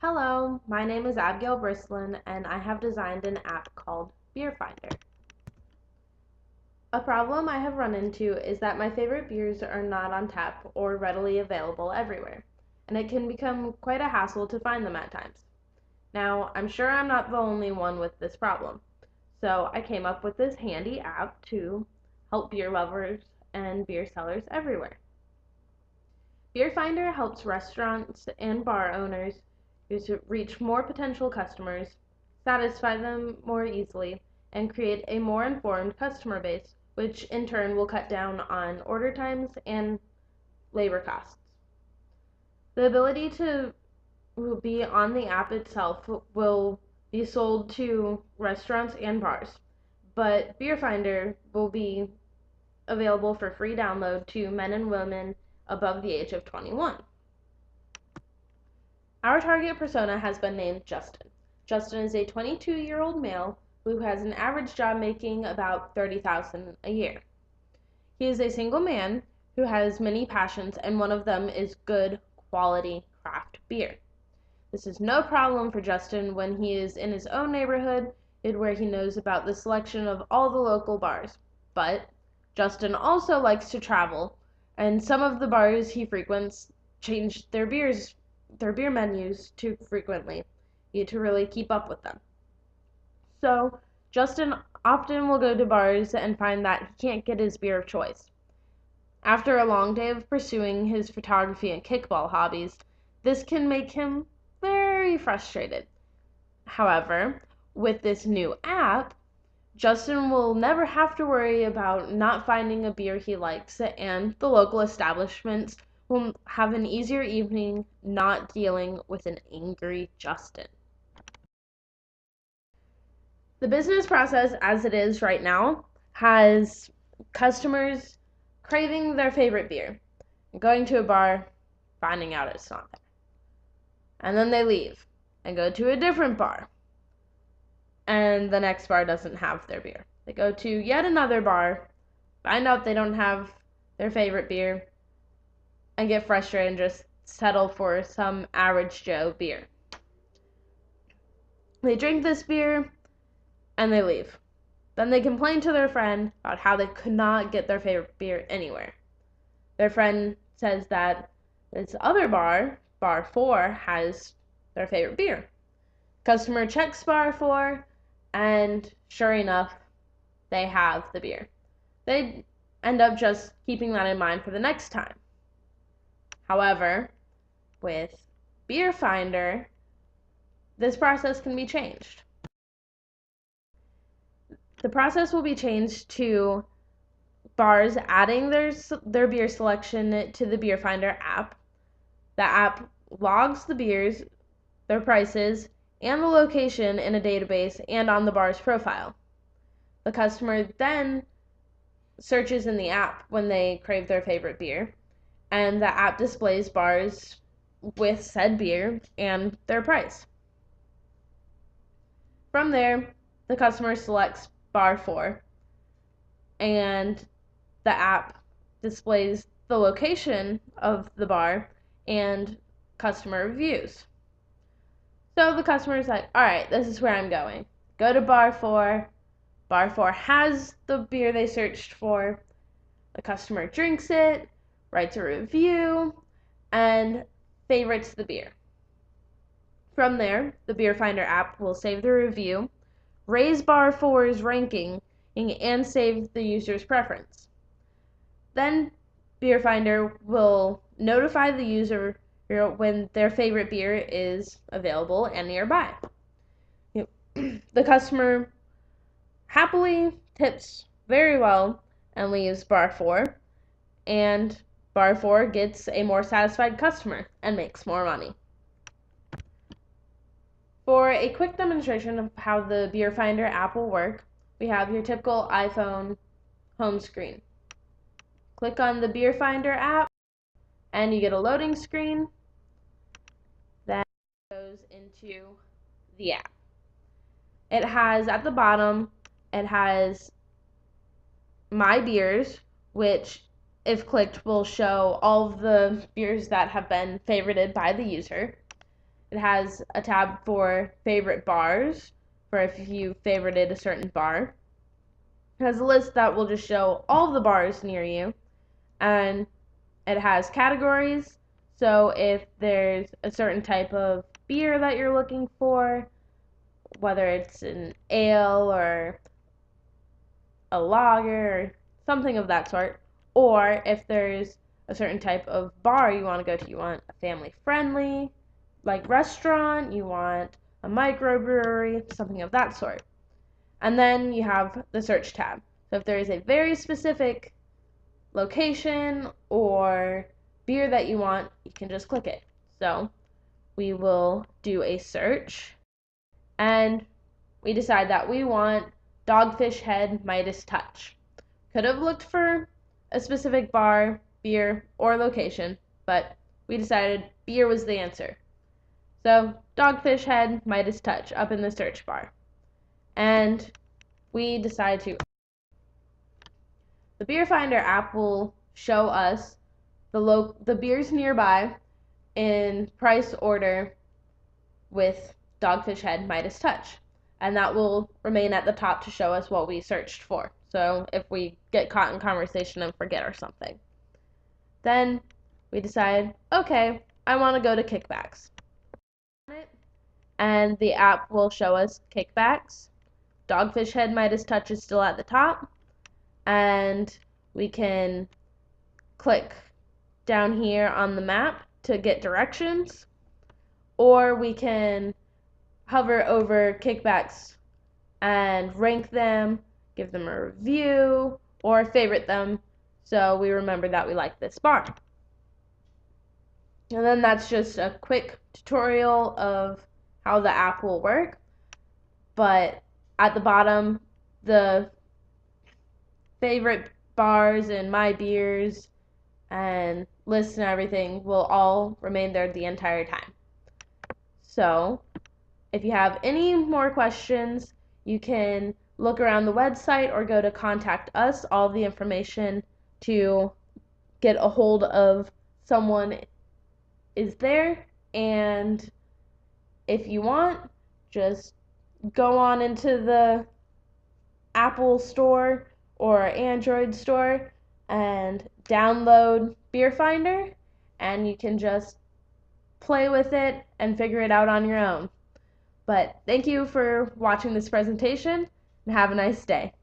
Hello, my name is Abigail Brislin, and I have designed an app called Beer Finder. A problem I have run into is that my favorite beers are not on tap or readily available everywhere, and it can become quite a hassle to find them at times. Now, I'm sure I'm not the only one with this problem, so I came up with this handy app to help beer lovers and beer sellers everywhere. Beer Finder helps restaurants and bar owners to reach more potential customers, satisfy them more easily, and create a more informed customer base, which in turn will cut down on order times and labor costs. The ability to be on the app itself will be sold to restaurants and bars, but Beer Finder will be available for free download to men and women above the age of 21. Our target persona has been named Justin. Justin is a 22-year-old male who has an average job making about $30,000 a year. He is a single man who has many passions, and one of them is good quality craft beer. This is no problem for Justin when he is in his own neighborhood where he knows about the selection of all the local bars. But Justin also likes to travel, and some of the bars he frequents change their beer menus too frequently. You need to really keep up with them. So Justin often will go to bars and find that he can't get his beer of choice. After a long day of pursuing his photography and kickball hobbies, this can make him very frustrated. However, with this new app, Justin will never have to worry about not finding a beer he likes, and the local establishments will have an easier evening not dealing with an angry Justin. The business process as it is right now has customers craving their favorite beer, going to a bar, finding out it's not there. And then they leave and go to a different bar, and the next bar doesn't have their beer. They go to yet another bar, find out they don't have their favorite beer, and get frustrated and just settle for some average Joe beer. They drink this beer and they leave. Then they complain to their friend about how they could not get their favorite beer anywhere. Their friend says that this other bar, bar 4, has their favorite beer. Customer checks bar 4, and sure enough, they have the beer. They end up just keeping that in mind for the next time. However, with Beer Finder, this process can be changed. The process will be changed to bars adding their beer selection to the Beer Finder app. The app logs the beers, their prices, and the location in a database and on the bar's profile. The customer then searches in the app when they crave their favorite beer, and the app displays bars with said beer and their price. From there, the customer selects bar 4, and the app displays the location of the bar and customer reviews. So the customer is like, all right, this is where I'm going. Go to bar 4. Bar 4 has the beer they searched for. The customer drinks it, writes a review, and favorites the beer. From there, the Beer Finder app will save the review, raise bar 4's ranking, and save the user's preference. Then Beer Finder will notify the user when their favorite beer is available and nearby. The customer happily tips very well and leaves bar 4, and bar 4 gets a more satisfied customer and makes more money. For a quick demonstration of how the Beer Finder app will work, we have your typical iPhone home screen. Click on the Beer Finder app and you get a loading screen that goes into the app. It has at the bottom, it has My Beers, which if clicked will show all of the beers that have been favorited by the user. It has a tab for favorite bars, for if you favorited a certain bar. It has a list that will just show all the bars near you, and it has categories. So if there's a certain type of beer that you're looking for, whether it's an ale or a lager or something of that sort, or if there's a certain type of bar you want to go to, you want a family friendly, like restaurant, you want a microbrewery, something of that sort. And then you have the search tab. So if there is a very specific location or beer that you want, you can just click it. So we will do a search, and we decide that we want Dogfish Head Midas Touch. Could have looked for a specific bar, beer, or location, but we decided beer was the answer. So Dogfish Head Midas Touch up in the search bar. And we decide to. The Beer Finder app will show us the beers nearby in price order with Dogfish Head Midas Touch. And that will remain at the top to show us what we searched for. So if we get caught in conversation and forget or something. Then we decide, okay, I want to go to kickbacks. And the app will show us kickbacks. Dogfish Head Midas Touch is still at the top. And we can click down here on the map to get directions. Or we can hover over kickbacks and rank them, give them a review, or favorite them so we remember that we like this bar. And then that's just a quick tutorial of how the app will work. But at the bottom, the favorite bars and my beers and lists and everything will all remain there the entire time. So if you have any more questions, you can look around the website or go to contact us. All the information to get a hold of someone is there. And if you want, just go on into the Apple store or Android store and download Beer Finder, and you can just play with it and figure it out on your own. But thank you for watching this presentation, and have a nice day.